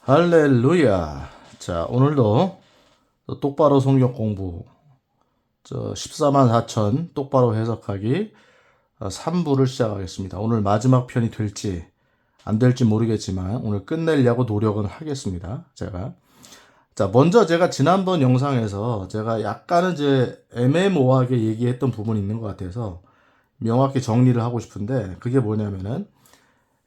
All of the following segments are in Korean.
할렐루야. 자, 오늘도 똑바로 성경 공부, 14만 4천 똑바로 해석하기 3부를 시작하겠습니다. 오늘 마지막 편이 될지 안 될지 모르겠지만 오늘 끝내려고 노력은 하겠습니다. 자, 먼저 제가 지난번 영상에서 제가 약간은 이제 애매모호하게 얘기했던 부분이 있는 것 같아서 명확히 정리를 하고 싶은데, 그게 뭐냐면은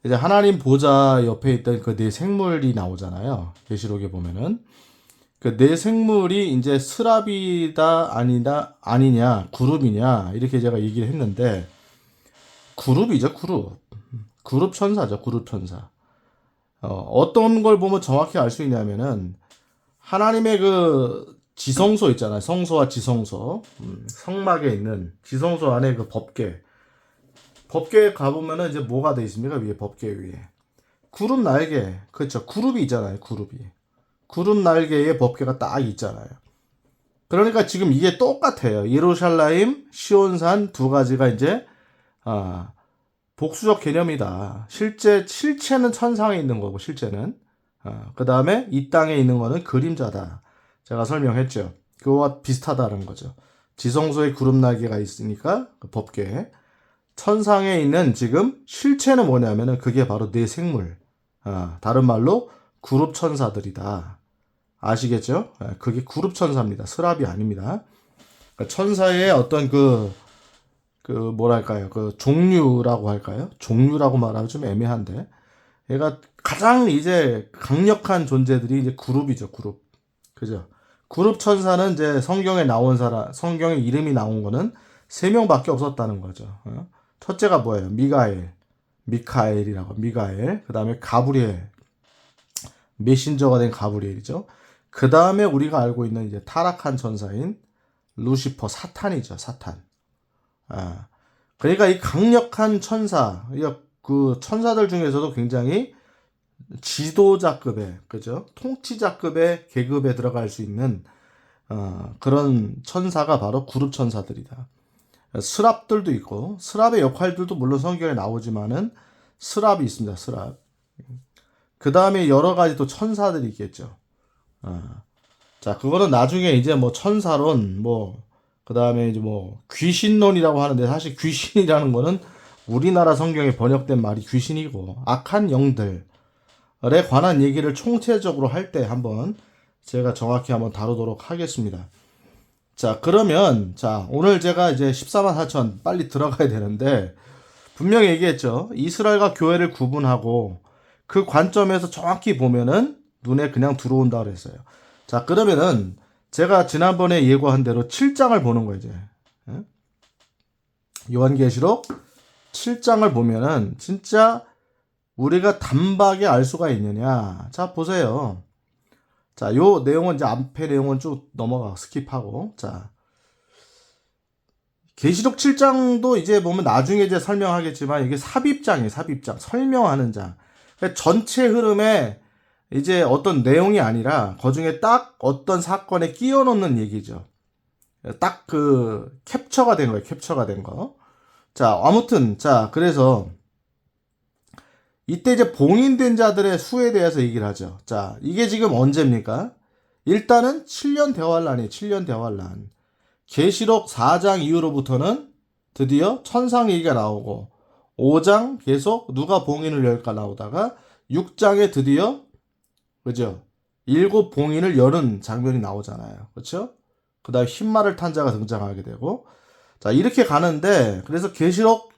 이제 하나님 보좌 옆에 있던 그 네 생물이 나오잖아요. 계시록에 보면은 그 네 생물이 이제 스랍이다 아니냐 그룹이냐 이렇게 제가 얘기를 했는데, 그룹이죠. 그룹 천사죠. 그룹 천사. 어떤 걸 보면 정확히 알 수 있냐면은 하나님의 그 지성소 있잖아요. 성소와 지성소, 성막에 있는 지성소 안에 그 법궤에 가보면은 이제 뭐가 돼 있습니까? 위에 법궤 위에 구름 날개. 그렇죠. 그룹이 있잖아요. 구름 날개에 법궤가 딱 있잖아요. 그러니까 지금 이게 똑같아요. 예루살렘, 시온산 두 가지가 이제 아, 복수적 개념이다. 실체는 천상에 있는 거고, 실제는. 그 다음에 이 땅에 있는 거는 그림자다. 제가 설명했죠. 그거와 비슷하다는 거죠. 지성소에 구름 날개가 있으니까 그 법궤. 천상에 있는 지금 실체는 뭐냐면은 그게 바로 네 생물. 다른 말로 그룹 천사들이다. 아시겠죠? 그게 그룹 천사입니다. 스랍이 아닙니다. 그러니까 천사의 어떤 뭐랄까요? 그 종류라고 할까요? 종류라고 말하면 좀 애매한데. 얘가 가장 이제 강력한 존재들이 이제 그룹이죠, 그룹. 그죠? 그룹 천사는 이제 성경에 이름이 나온 거는 세 명밖에 없었다는 거죠. 첫째가 뭐예요? 미카엘. 그 다음에 가브리엘, 메신저가 된 가브리엘이죠. 그 다음에 우리가 알고 있는 이제 타락한 천사인 루시퍼, 사탄이죠, 사탄. 그러니까 이 강력한 천사, 그 천사들 중에서도 굉장히 지도자급의, 그죠? 통치자급의 계급에 들어갈 수 있는 그런 천사가 바로 그룹 천사들이다. 스랍들도 있고, 스랍의 역할들도 물론 성경에 나오지만은 스랍이 있습니다. 스랍. 그 다음에 여러 가지 또 천사들이 있겠죠. 자, 그거는 나중에 이제 뭐 천사론, 그 다음에 이제 뭐 귀신론이라고 하는데, 사실 귀신이라는 거는 우리나라 성경에 번역된 말이 귀신이고, 악한 영들에 관한 얘기를 총체적으로 할 때 한번 제가 정확히 한번 다루도록 하겠습니다. 자, 그러면, 오늘 제가 이제 14만 4천 빨리 들어가야 되는데, 분명히 얘기했죠. 이스라엘과 교회를 구분하고, 그 관점에서 정확히 보면은 눈에 그냥 들어온다 그랬어요. 자, 그러면은, 제가 지난번에 예고한 대로 7장을 보는 거예요, 이제. 요한계시록 7장을 보면은, 진짜 우리가 단박에 알 수가 있느냐. 자, 보세요. 자, 요 내용은 이제 앞에 내용은 쭉 스킵하고. 자, 계시록 7장도 이제 보면 나중에 이제 설명하겠지만 이게 삽입장이에요, 삽입장. 설명하는 장. 그러니까 전체 흐름에 이제 어떤 내용이 아니라 그중에 딱 어떤 사건에 끼워 넣는 얘기죠. 딱 캡처가 된 거예요, 캡처가 된 거. 자, 아무튼, 그래서 이때 이제 봉인된 자들의 수에 대해서 얘기를 하죠. 자, 이게 지금 언제입니까? 일단은 7년 대환란이에요. 7년 대환란. 계시록 4장 이후로부터는 드디어 천상 얘기가 나오고, 5장 계속 누가 봉인을 열까 나오다가 6장에 드디어, 그죠? 7 봉인을 여는 장면이 나오잖아요. 그렇죠? 그 다음에 흰말을 탄 자가 등장하게 되고, 자, 이렇게 가는데, 그래서 계시록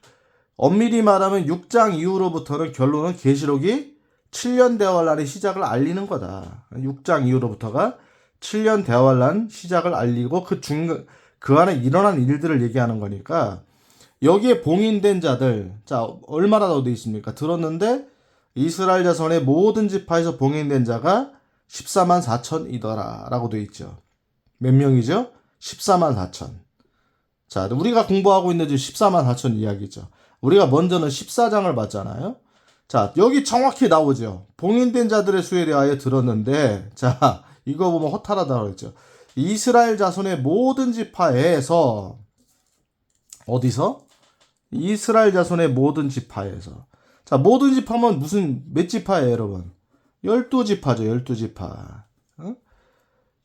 엄밀히 말하면 6장 이후로부터는 결론은 계시록이 7년 대환란의 시작을 알리는 거다. 6장 이후로부터가 7년 대환란 시작을 알리고 그 안에 일어난 일들을 얘기하는 거니까, 여기에 봉인된 자들, 자, 얼마나 더 돼 있습니까? 들었는데 이스라엘 자손의 모든 지파에서 봉인된 자가 14만 4천이더라 라고 돼 있죠. 몇 명이죠? 14만 4천. 자, 우리가 공부하고 있는 14만 4천 이야기죠. 우리가 먼저는 14장을 봤잖아요. 자, 여기 정확히 나오죠. 봉인된 자들의 수에 대하여 들었는데, 자, 이거 보면 허탈하다고 그랬죠. 이스라엘 자손의 모든 지파에서, 어디서? 이스라엘 자손의 모든 지파에서. 자, 모든 지파면 몇 지파예요, 여러분? 12지파죠. 12지파.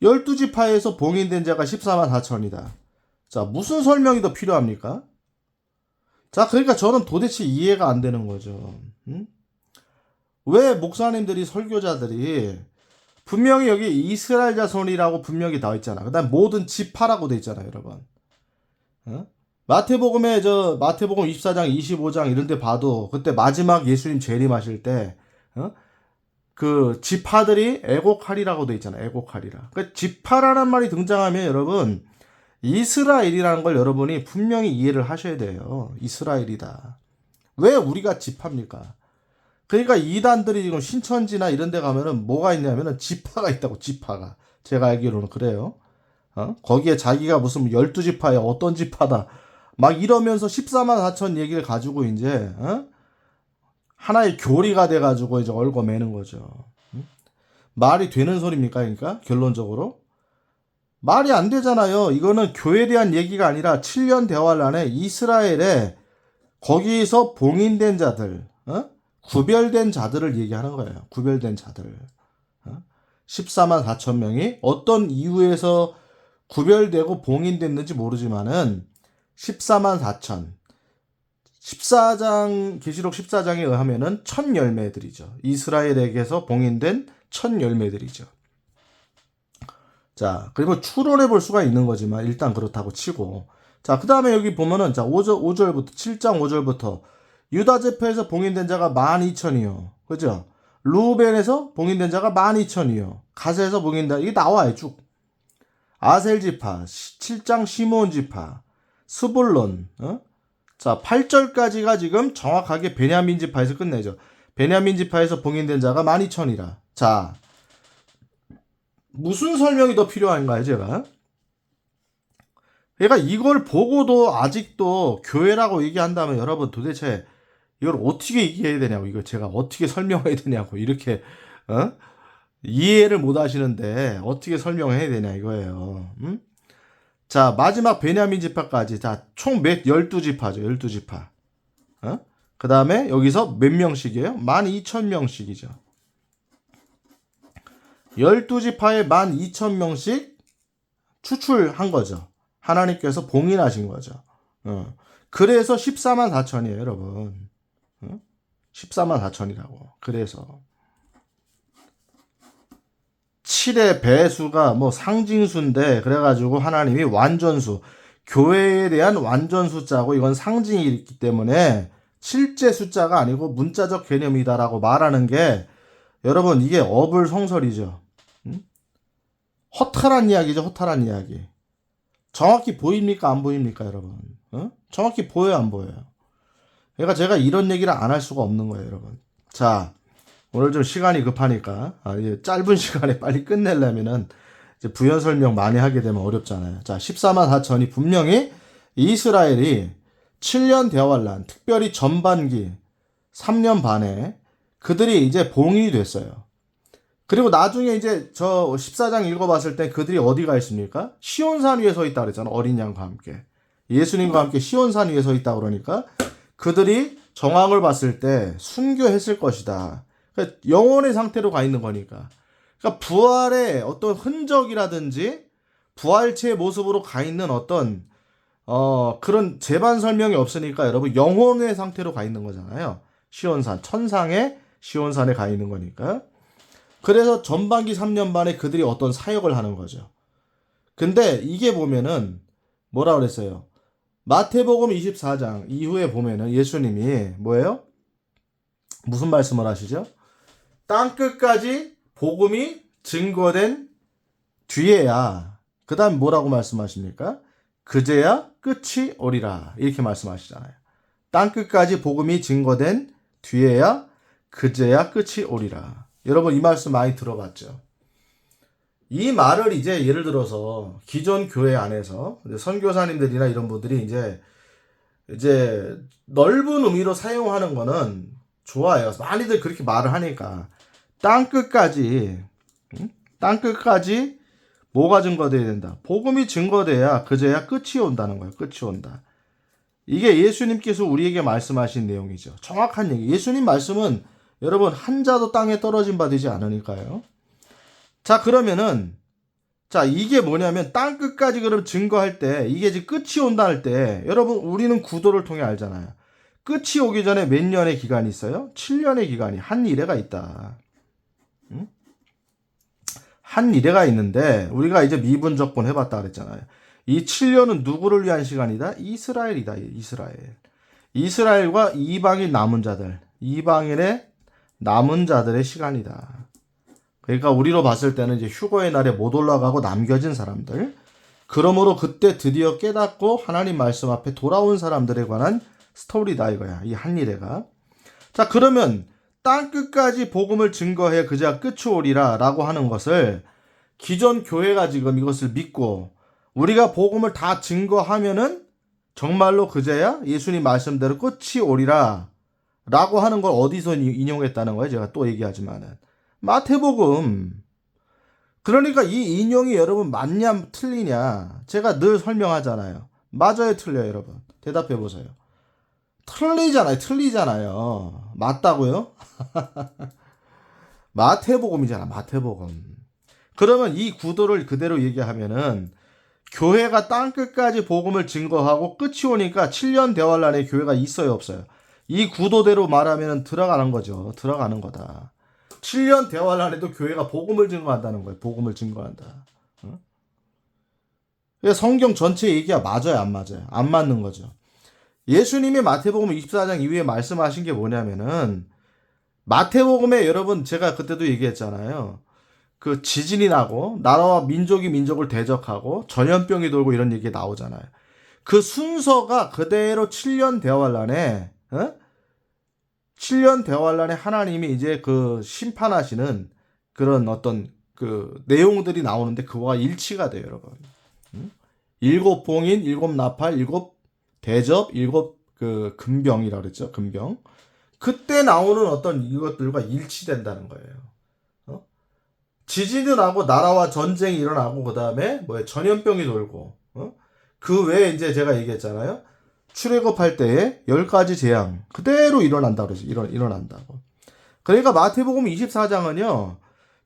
12지파에서 봉인된 자가 14만 4천이다. 자, 무슨 설명이 더 필요합니까? 자, 그러니까 저는 도대체 이해가 안 되는 거죠. 왜 목사님들이, 설교자들이 분명히 여기 이스라엘 자손이라고 분명히 나와 있잖아. 그다음 모든 지파라고 돼 있잖아요, 여러분. 마태복음 24장, 25장 이런 데 봐도 그때 마지막 예수님 재림하실 때 그 지파들이 애곡하리라고 돼 있잖아요. 애곡하리라. 그러니까 지파라는 말이 등장하면 여러분 이스라엘이라는 걸 여러분이 분명히 이해를 하셔야 돼요. 이스라엘이다. 왜 우리가 지파입니까? 그러니까 이단들이 지금 신천지나 이런 데 가면은 뭐가 있냐면은 지파가 있다고, 지파가. 제가 알기로는 그래요. 거기에 자기가 무슨 12지파야, 어떤 지파다. 막 이러면서 14만 4천 얘기를 가지고 이제, 하나의 교리가 돼가지고 이제 얽어매는 거죠. 말이 되는 소리입니까? 그러니까 결론적으로 말이 안 되잖아요. 이거는 교회에 대한 얘기가 아니라 7년 대활 안에 이스라엘에 거기서 봉인된 자들, 구별된 자들을 얘기하는 거예요. 구별된 자들. 14만 4천 명이 어떤 이유에서 구별되고 봉인됐는지 모르지만은 14만 4천. 14장, 계시록 14장에 의하면은 첫 열매들이죠. 이스라엘에게서 봉인된 첫 열매들이죠. 자, 그리고 추론해 볼 수가 있는 거지만 일단 그렇다고 치고. 자, 그 다음에 여기 보면은 자, 5절부터, 7장 5절부터 유다 지파에서 봉인된 자가 12,000이요. 그죠? 루벤에서 봉인된 자가 12,000이요. 가세에서 봉인된, 이게 나와요, 쭉. 아셀 지파, 7장 시므온 지파, 스불론, 자, 8절까지가 지금 정확하게 베냐민 지파에서 끝내죠. 베냐민 지파에서 봉인된 자가 12,000이라. 자, 무슨 설명이 더 필요한가요, 제가? 그러니까 이걸 보고도 아직도 교회라고 얘기한다면 여러분 도대체 이걸 어떻게 이해해야 되냐고, 이걸 제가 어떻게 설명해야 되냐고, 이렇게, 이해를 못 하시는데 어떻게 설명해야 되냐 이거예요. 자, 마지막 베냐민 지파까지. 자, 총 12지파죠. 12지파. 그 다음에 여기서 몇 명씩이에요? 12,000명씩이죠. 12지파에 12,000명씩 추출한 거죠. 하나님께서 봉인하신 거죠. 그래서 14만 4천이에요, 여러분. 14만 4천이라고. 그래서 7의 배수가 뭐 상징수인데, 그래가지고 하나님이 완전수, 교회에 대한 완전 숫자고 이건 상징이 있기 때문에 실제 숫자가 아니고 문자적 개념이다라고 말하는 게 여러분 이게 어불성설이죠. 허탈한 이야기죠. 허탈한 이야기. 정확히 보입니까? 안 보입니까, 여러분? 정확히 보여요, 안 보여요? 그러니까 제가 이런 얘기를 안 할 수가 없는 거예요, 여러분. 자, 오늘 좀 시간이 급하니까 짧은 시간에 빨리 끝내려면은 이제 부연 설명 많이 하게 되면 어렵잖아요. 자, 14만 4천이 분명히 이스라엘이 7년 대환란, 특별히 전반기 3년 반에 그들이 이제 봉인이 됐어요. 그리고 나중에 이제 저 14장 읽어봤을 때 그들이 어디가 있습니까? 시온산 위에 서 있다 그랬잖아. 어린 양과 함께. 예수님과 함께 시온산 위에 서 있다 그러니까 그들이 정황을 봤을 때 순교했을 것이다. 그러니까 영혼의 상태로 가 있는 거니까. 그러니까 부활의 어떤 흔적이라든지 부활체의 모습으로 가 있는 어떤 그런 재반 설명이 없으니까 여러분 영혼의 상태로 가 있는 거잖아요. 시온산, 천상의 시온산에 가 있는 거니까. 그래서 전반기 3년 반에 그들이 어떤 사역을 하는 거죠. 근데 이게 보면은 뭐라 그랬어요? 마태복음 24장 이후에 보면은 예수님이 뭐예요? 무슨 말씀을 하시죠? 땅끝까지 복음이 증거된 뒤에야, 그 다음 뭐라고 말씀하십니까? 그제야 끝이 오리라. 이렇게 말씀하시잖아요. 땅끝까지 복음이 증거된 뒤에야 그제야 끝이 오리라. 여러분 이 말씀 많이 들어봤죠? 이 말을 이제 예를 들어서 기존 교회 안에서 선교사님들이나 이런 분들이 이제 넓은 의미로 사용하는 거는 좋아요. 많이들 그렇게 말을 하니까 땅끝까지 뭐가 증거돼야 된다? 복음이 증거돼야 그제야 끝이 온다는 거예요. 끝이 온다. 이게 예수님께서 우리에게 말씀하신 내용이죠. 정확한 얘기. 예수님 말씀은 여러분 한 자도 땅에 떨어진 바 되지 않으니까요. 자, 그러면은 자, 이게 뭐냐면 땅 끝까지 그럼 증거할 때 이게 이제 끝이 온다 할 때 여러분 우리는 구도를 통해 알잖아요. 끝이 오기 전에 몇 년의 기간이 있어요? 7년의 기간이 한 이래가 있다. 응? 한 이래가 있는데 우리가 이제 미분적분 해봤다 그랬잖아요. 이 7년은 누구를 위한 시간이다? 이스라엘이다. 이스라엘. 이스라엘과 이방인 남은 자들, 이방인의 남은 자들의 시간이다. 그러니까 우리로 봤을 때는 이제 휴거의 날에 못 올라가고 남겨진 사람들, 그러므로 그때 드디어 깨닫고 하나님 말씀 앞에 돌아온 사람들에 관한 스토리다 이거야. 이 한일애가. 자, 그러면 땅 끝까지 복음을 증거해 그자 끝이 오리라 라고 하는 것을 기존 교회가 지금 이것을 믿고 우리가 복음을 다 증거하면은 정말로 그제야 예수님 말씀대로 끝이 오리라 라고 하는 걸 어디서 인용했다는 거예요? 제가 또 얘기하지만은 마태복음. 그러니까 이 인용이 여러분 맞냐 틀리냐 제가 늘 설명하잖아요. 맞아요 틀려요 여러분? 대답해 보세요. 틀리잖아요. 맞다고요? 마태복음이잖아. 마태복음. 그러면 이 구도를 그대로 얘기하면은 교회가 땅끝까지 복음을 증거하고 끝이 오니까 7년 대환란에 교회가 있어요 없어요? 이 구도대로 말하면 들어가는 거죠. 들어가는 거다. 7년 대환란에도 교회가 복음을 증거한다는 거예요. 복음을 증거한다. 어? 성경 전체 얘기가 맞아요 안 맞아요? 안 맞는 거죠. 예수님이 마태복음 24장 이후에 말씀하신 게 뭐냐면은 마태복음에 여러분 제가 그때도 얘기했잖아요. 그 지진이 나고 나라와 민족이 민족을 대적하고 전염병이 돌고 이런 얘기 나오잖아요. 그 순서가 그대로 7년 대환란에 7년 대환란에 하나님이 이제 그 심판하시는 그런 어떤 그 내용들이 나오는데 그거와 일치가 돼요, 여러분. 7봉인, 7나팔, 7대접, 7그 금병이라고 그랬죠. 금병. 그때 나오는 어떤 이것들과 일치된다는 거예요. 지진이 나고 나라와 전쟁이 일어나고 그다음에 전염병이 돌고 그 외에 이제 제가 얘기했잖아요. 출애굽할 때에 10가지 재앙 그대로 일어난다 그러지. 일어난다고. 그러니까 마태복음 24장은요.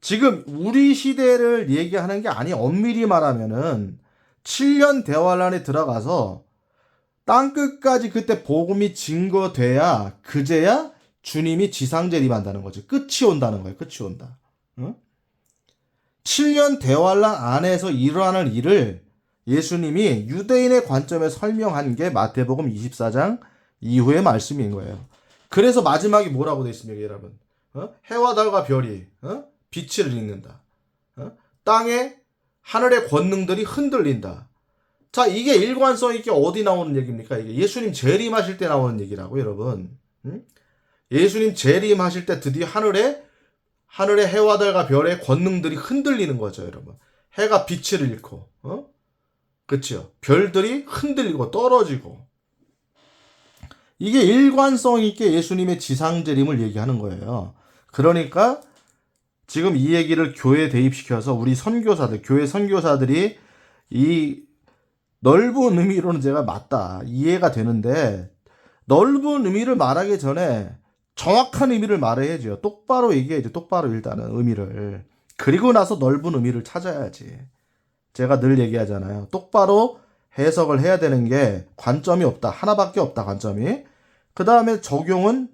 지금 우리 시대를 얘기하는 게 아니 엄밀히 말하면은 7년 대환란에 들어가서 땅 끝까지 그때 복음이 증거돼야 그제야 주님이 지상재림한다는 거죠. 끝이 온다는 거예요. 끝이 온다. 응? 7년 대환란 안에서 일어나는 일을 예수님이 유대인의 관점에 설명한 게 마태복음 24장 이후의 말씀인 거예요. 그래서 마지막에 뭐라고 되어 있습니까, 여러분? 해와 달과 별이 빛을 잃는다. 땅에 하늘의 권능들이 흔들린다. 자, 이게 일관성 있게 어디 나오는 얘기입니까? 이게 예수님 재림하실 때 나오는 얘기라고, 여러분. 예수님 재림하실 때 드디어 하늘의 해와 달과 별의 권능들이 흔들리는 거죠, 여러분. 해가 빛을 잃고, 그치요? 별들이 흔들리고 떨어지고. 이게 일관성 있게 예수님의 지상재림을 얘기하는 거예요. 그러니까 지금 이 얘기를 교회에 대입시켜서 우리 선교사들, 교회 선교사들이 이 넓은 의미로는 제가 맞다. 이해가 되는데 넓은 의미를 말하기 전에 정확한 의미를 말해야죠. 똑바로 얘기해야죠. 똑바로 일단은 의미를. 그리고 나서 넓은 의미를 찾아야지. 제가 늘 얘기하잖아요. 똑바로 해석을 해야 되는 게 관점이 없다. 하나밖에 없다. 관점이. 그 다음에 적용은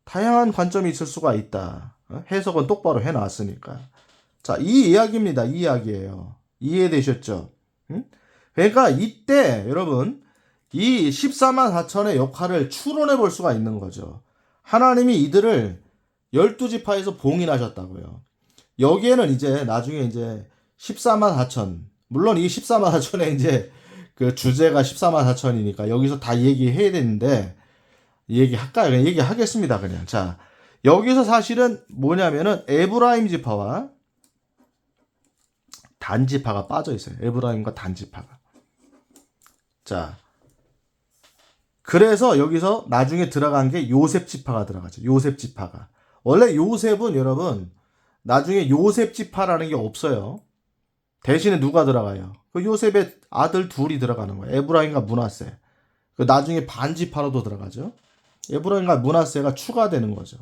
다양한 관점이 있을 수가 있다. 해석은 똑바로 해놨으니까. 자, 이 이야기입니다. 이 이야기예요. 이해되셨죠? 그러니까 이때 여러분 이 14만 4천의 역할을 추론해 볼 수가 있는 거죠. 하나님이 이들을 12지파에서 봉인하셨다고요. 여기에는 이제 나중에 이제 14만 4천, 물론 이 14만 4천의 이제 그 주제가 14만 4천이니까 여기서 다 얘기해야 되는데 얘기할까요? 그냥 얘기하겠습니다. 그냥. 자, 여기서 사실은 뭐냐면은 에브라임 지파와 단지파가 빠져 있어요. 에브라임과 단지파가. 자, 그래서 여기서 나중에 들어간 게 요셉 지파가 들어가죠. 요셉 지파가. 원래 요셉은 여러분 나중에 요셉 지파라는 게 없어요. 대신에 누가 들어가요? 그 요셉의 아들 둘이 들어가는 거예요. 에브라임과 므낫세. 그 나중에 반지파로도 들어가죠. 에브라임과 므낫세가 추가되는 거죠.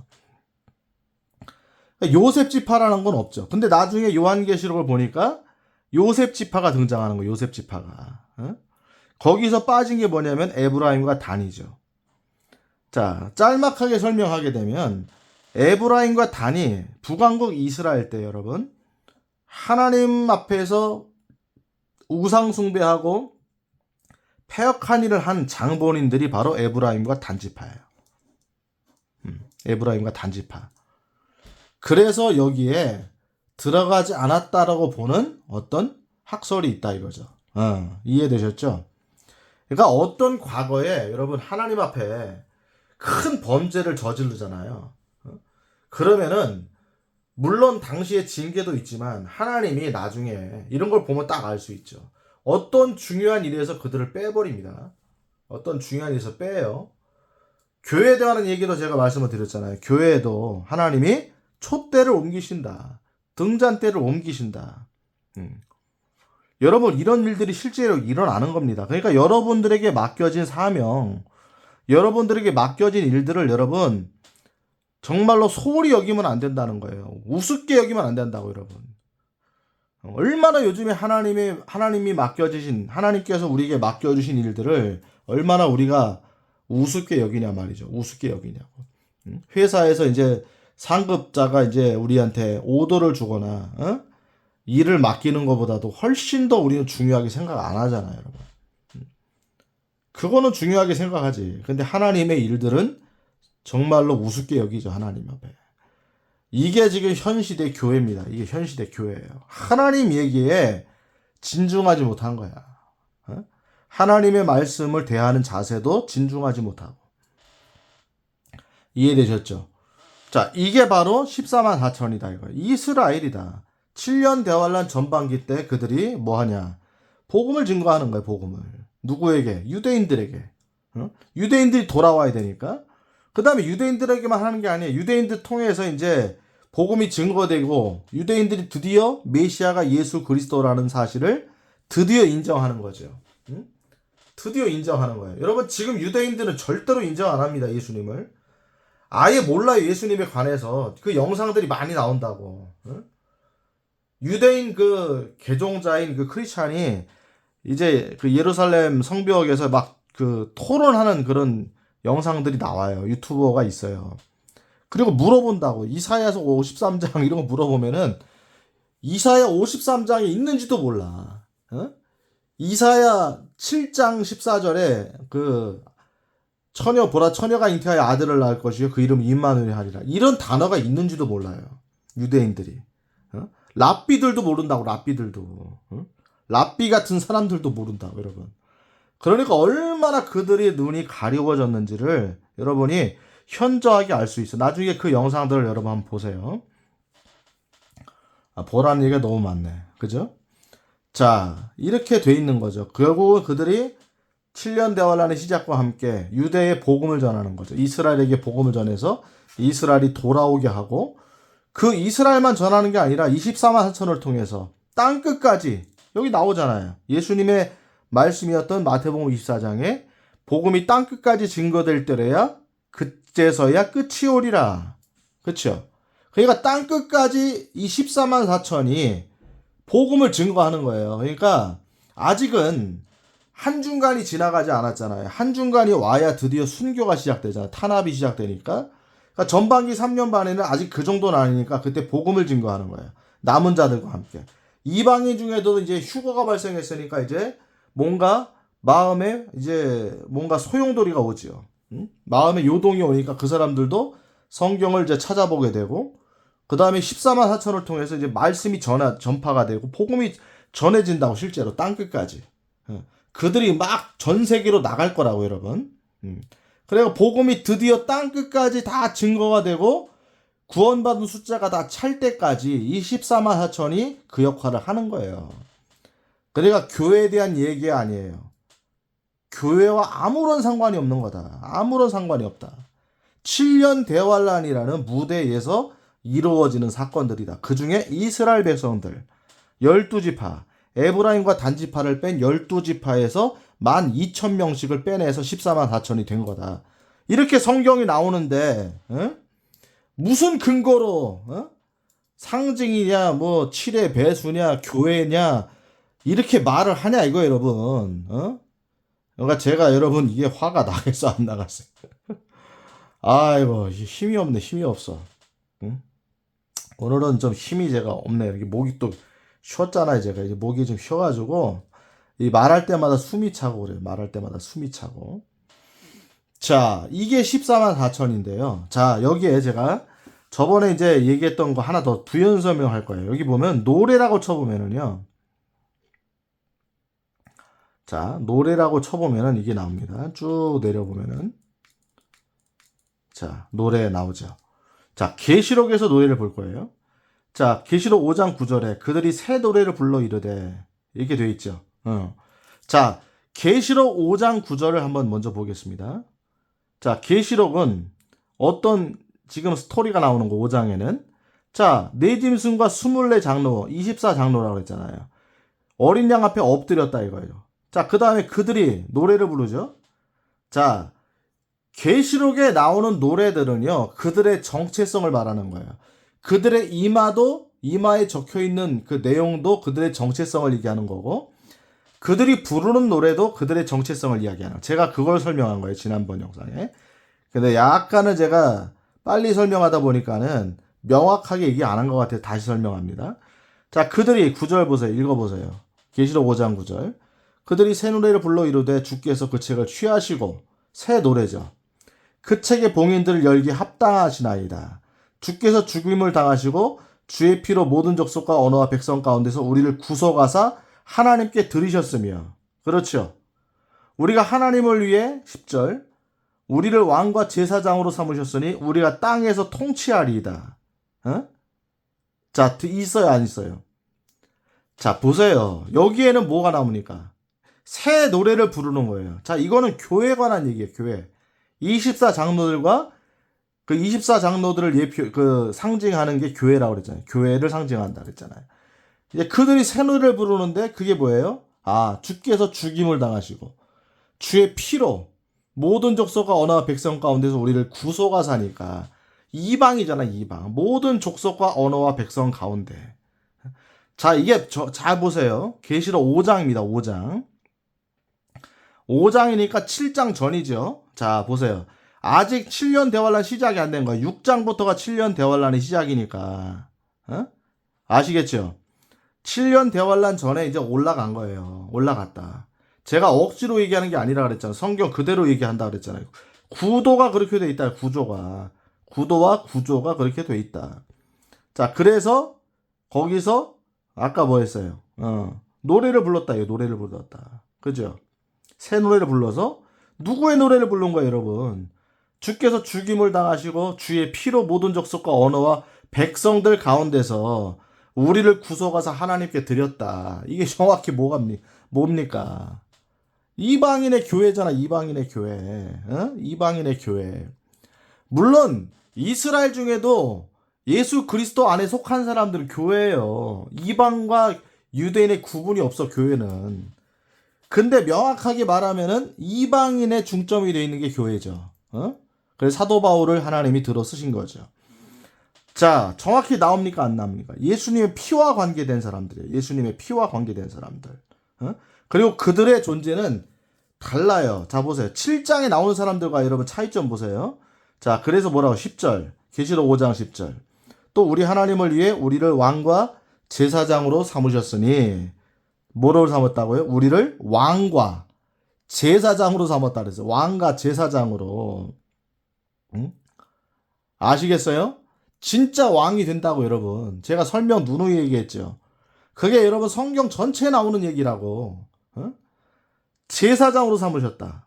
요셉 지파라는 건 없죠. 근데 나중에 요한계시록을 보니까 요셉 지파가 등장하는 거예요. 요셉 지파가. 거기서 빠진 게 뭐냐면 에브라임과 단이죠. 자, 짤막하게 설명하게 되면 에브라임과 단이 북왕국 이스라엘 때 여러분 하나님 앞에서 우상 숭배하고 패역한 일을 한 장본인들이 바로 에브라임과 단지파예요. 에브라임과 단지파. 그래서 여기에 들어가지 않았다라고 보는 어떤 학설이 있다 이거죠. 이해되셨죠? 그러니까 어떤 과거에 여러분 하나님 앞에 큰 범죄를 저지르잖아요. 그러면은 물론 당시에 징계도 있지만 하나님이 나중에 이런 걸 보면 딱 알 수 있죠. 어떤 중요한 일에서 그들을 빼버립니다. 어떤 중요한 일에서 빼요. 교회에 대한 얘기도 제가 말씀을 드렸잖아요. 교회에도 하나님이 촛대를 옮기신다. 등잔대를 옮기신다. 여러분 이런 일들이 실제로 일어나는 겁니다. 그러니까 여러분들에게 맡겨진 사명, 여러분들에게 맡겨진 일들을 여러분 정말로 소홀히 여기면 안 된다는 거예요. 우습게 여기면 안 된다고 여러분. 얼마나 요즘에 하나님이 맡겨주신 하나님께서 우리에게 맡겨주신 일들을 얼마나 우리가 우습게 여기냐 말이죠. 우습게 여기냐고. 회사에서 이제 상급자가 이제 우리한테 오더를 주거나 일을 맡기는 것보다도 훨씬 더 우리는 중요하게 생각 안 하잖아요, 여러분. 그거는 중요하게 생각하지. 근데 하나님의 일들은 정말로 우습게 여기죠, 하나님 앞에. 이게 지금 현시대 교회입니다. 이게 현시대 교회예요. 하나님 얘기에 진중하지 못한 거야. 하나님의 말씀을 대하는 자세도 진중하지 못하고. 이해되셨죠? 자, 이게 바로 14만 4천이다 이거. 이스라엘이다. 7년 대환란 전반기 때 그들이 뭐 하냐? 복음을 증거하는 거예요, 복음을. 누구에게? 유대인들에게. 유대인들이 돌아와야 되니까. 그 다음에 유대인들에게만 하는 게 아니에요. 유대인들 통해서 이제 복음이 증거되고 유대인들이 드디어 메시아가 예수 그리스도라는 사실을 드디어 인정하는 거죠. 드디어 인정하는 거예요. 여러분 지금 유대인들은 절대로 인정 안 합니다. 예수님을. 아예 몰라요. 예수님에 관해서. 그 영상들이 많이 나온다고. 유대인 그 개종자인 그 크리스찬이 이제 그 예루살렘 성벽에서 막 그 토론하는 그런 영상들이 나와요. 유튜버가 있어요. 그리고 물어본다고. 이사야서 53장 이런 거 물어보면은 이사야 53장에 있는지도 몰라. 이사야 7장 14절에 그 처녀가 잉태하여 아들을 낳을 것이요 그 이름 임마누엘 하리라. 이런 단어가 있는지도 몰라요. 유대인들이. 랍비들도 모른다고. 랍비들도. 랍비 같은 사람들도 모른다고 여러분. 그러니까 얼마나 그들의 눈이 가려워졌는지를 여러분이 현저하게 알 수 있어. 나중에 그 영상들을 여러분 한번 보세요. 보라는 얘기가 너무 많네. 그죠? 자, 이렇게 돼 있는 거죠. 결국은 그들이 7년 대환란의 시작과 함께 유대의 복음을 전하는 거죠. 이스라엘에게 복음을 전해서 이스라엘이 돌아오게 하고 그 이스라엘만 전하는 게 아니라 24만 4천을 통해서 땅끝까지 여기 나오잖아요. 예수님의 말씀이었던 마태복음 24장에 복음이 땅끝까지 증거될 때래야 그제서야 끝이 오리라. 그렇죠? 그러니까 땅끝까지 이 14만 4천이 복음을 증거하는 거예요. 그러니까 아직은 한중간이 지나가지 않았잖아요. 한중간이 와야 드디어 순교가 시작되잖아요. 탄압이 시작되니까. 그러니까 전반기 3년 반에는 아직 그 정도는 아니니까 그때 복음을 증거하는 거예요. 남은 자들과 함께. 이방인 중에도 이제 휴거가 발생했으니까 이제 뭔가 마음에 이제 뭔가 소용돌이가 오지요. 마음에 요동이 오니까 그 사람들도 성경을 이제 찾아보게 되고 그 다음에 14만 4천을 통해서 이제 말씀이 전파가 되고 복음이 전해진다고 실제로 땅끝까지. 그들이 막 전 세계로 나갈 거라고 여러분. 그래서 복음이 드디어 땅끝까지 다 증거가 되고 구원받은 숫자가 다 찰 때까지 이 14만 4천이 그 역할을 하는 거예요. 그러니까 교회에 대한 얘기 아니에요. 교회와 아무런 상관이 없는 거다. 아무런 상관이 없다. 7년 대환란이라는 무대에서 이루어지는 사건들이다. 그 중에 이스라엘 백성들 12지파 에브라임과 단지파를 뺀 12지파에서 12,000명씩을 빼내서 14만 4천이 된 거다. 이렇게 성경이 나오는데 무슨 근거로 상징이냐, 뭐, 칠의 배수냐, 교회냐, 이렇게 말을 하냐, 이거, 여러분. 그러니까 제가 여러분, 이게 화가 나겠어, 안 나갔어요? 아이고, 힘이 없네, 힘이 없어. 응? 오늘은 좀 힘이 제가 없네. 이게 목이 또 쉬었잖아요, 제가. 이제 목이 좀 쉬어가지고, 이 말할 때마다 숨이 차고 그래요. 말할 때마다 숨이 차고. 자, 이게 14만 4천인데요. 자, 여기에 제가 저번에 이제 얘기했던 거 하나 더 부연 설명할 거예요. 여기 보면 노래라고 쳐보면은요. 자, 노래라고 쳐보면은 이게 나옵니다. 쭉 내려보면은. 자, 노래 나오죠. 자, 계시록에서 노래를 볼 거예요. 자, 계시록 5장 9절에 그들이 새 노래를 불러 이르되 이렇게 돼 있죠. 자, 계시록 5장 9절을 한번 먼저 보겠습니다. 자, 계시록은 어떤 지금 스토리가 나오는 거 5장에는 자, 네 짐승과 24장로, 24장로라고 했잖아요. 어린 양 앞에 엎드렸다 이거예요. 자, 그 다음에 그들이 노래를 부르죠. 자, 계시록에 나오는 노래들은요, 그들의 정체성을 말하는 거예요. 그들의 이마에 적혀 있는 그 내용도 그들의 정체성을 얘기하는 거고, 그들이 부르는 노래도 그들의 정체성을 이야기하는 거예요. 제가 그걸 설명한 거예요, 지난번 영상에. 근데 약간은 제가 빨리 설명하다 보니까는 명확하게 얘기 안 한 것 같아서 다시 설명합니다. 자, 그들이 9절 보세요. 읽어보세요. 계시록 5장 9절. 그들이 새 노래를 불러 이르되 주께서 그 책을 취하시고, 새 노래죠. 그 책의 봉인들을 열기 합당하시나이다. 주께서 죽임을 당하시고 주의 피로 모든 족속과 언어와 백성 가운데서 우리를 구속하사 하나님께 드리셨으며, 그렇죠. 우리가 하나님을 위해 10절 우리를 왕과 제사장으로 삼으셨으니 우리가 땅에서 통치하리이다. 자, 있어요, 안 있어요? 자, 보세요. 여기에는 뭐가 나옵니까? 새 노래를 부르는 거예요. 자, 이거는 교회에 관한 얘기예요, 교회. 24장로들과 그 24장로들을 상징하는 게 교회라고 그랬잖아요. 교회를 상징한다 그랬잖아요. 이제 그들이 새 노래를 부르는데 그게 뭐예요? 아, 주께서 죽임을 당하시고 주의 피로 모든 족속과 언어와 백성 가운데서 우리를 구속하사니까 이방이잖아, 이방. 모든 족속과 언어와 백성 가운데. 자, 이게 잘 보세요. 계시록 5장입니다. 5장. 5장이니까 7장 전이죠. 자, 보세요. 아직 7년 대환란 시작이 안 된 거예요. 6장부터가 7년 대환란이 시작이니까. 아시겠죠? 7년 대환란 전에 이제 올라간 거예요. 올라갔다. 제가 억지로 얘기하는 게 아니라 그랬잖아요. 성경 그대로 얘기한다 그랬잖아요. 구도가 그렇게 돼 있다. 구도와 구조가 그렇게 돼 있다. 자, 그래서 거기서 아까 뭐 했어요? 노래를 불렀다. 노래를 불렀다. 그죠? 새 노래를 불러서 누구의 노래를 부른 거예요, 여러분? 주께서 죽임을 당하시고 주의 피로 모든 족속과 언어와 백성들 가운데서 우리를 구속하사 하나님께 드렸다. 이게 정확히 뭡니까? 이방인의 교회잖아, 이방인의 교회. 이방인의 교회. 물론 이스라엘 중에도 예수 그리스도 안에 속한 사람들은 교회예요. 이방과 유대인의 구분이 없어, 교회는. 근데 명확하게 말하면은 이방인의 중점이 되어 있는 게 교회죠. 그래서 사도 바울을 하나님이 들어 쓰신 거죠. 자, 정확히 나옵니까, 안 나옵니까? 예수님의 피와 관계된 사람들이에요. 예수님의 피와 관계된 사람들. 그리고 그들의 존재는 달라요. 자, 보세요. 7장에 나오는 사람들과 여러분 차이점 보세요. 자, 그래서 뭐라고? 10절. 계시록 5장 10절. 또 우리 하나님을 위해 우리를 왕과 제사장으로 삼으셨으니, 뭐로 삼았다고요? 우리를 왕과 제사장으로 삼았다 그랬어요. 왕과 제사장으로. 아시겠어요? 진짜 왕이 된다고, 여러분. 제가 설명 누누이 얘기했죠. 그게 여러분 성경 전체에 나오는 얘기라고. 제사장으로 삼으셨다.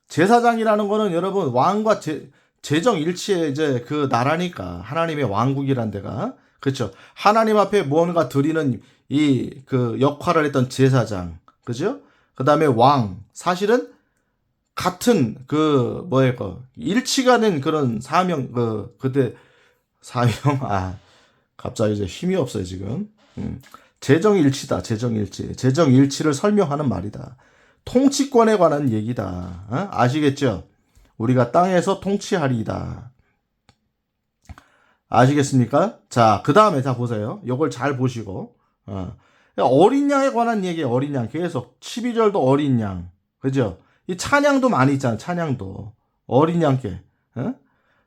제사장이라는 거는 여러분 왕과 재정 일치의 이제 그 나라니까, 하나님의 왕국이란 데가. 그렇죠. 하나님 앞에 무언가 드리는 이 그 역할을 했던 제사장. 그죠? 그 다음에 왕. 사실은 같은 일치가 된 그런 사명, 그때 사명, 갑자기 이제 힘이 없어요, 지금. 재정일치다, 재정일치. 재정일치를 설명하는 말이다. 통치권에 관한 얘기다. 아시겠죠? 우리가 땅에서 통치하리이다. 아시겠습니까? 자, 그 다음에 자 보세요. 요걸 잘 보시고 어린 양에 관한 얘기예요. 어린 양 계속 12절도 어린 양, 그죠? 이 찬양도 많이 있잖아. 찬양도 어린 양께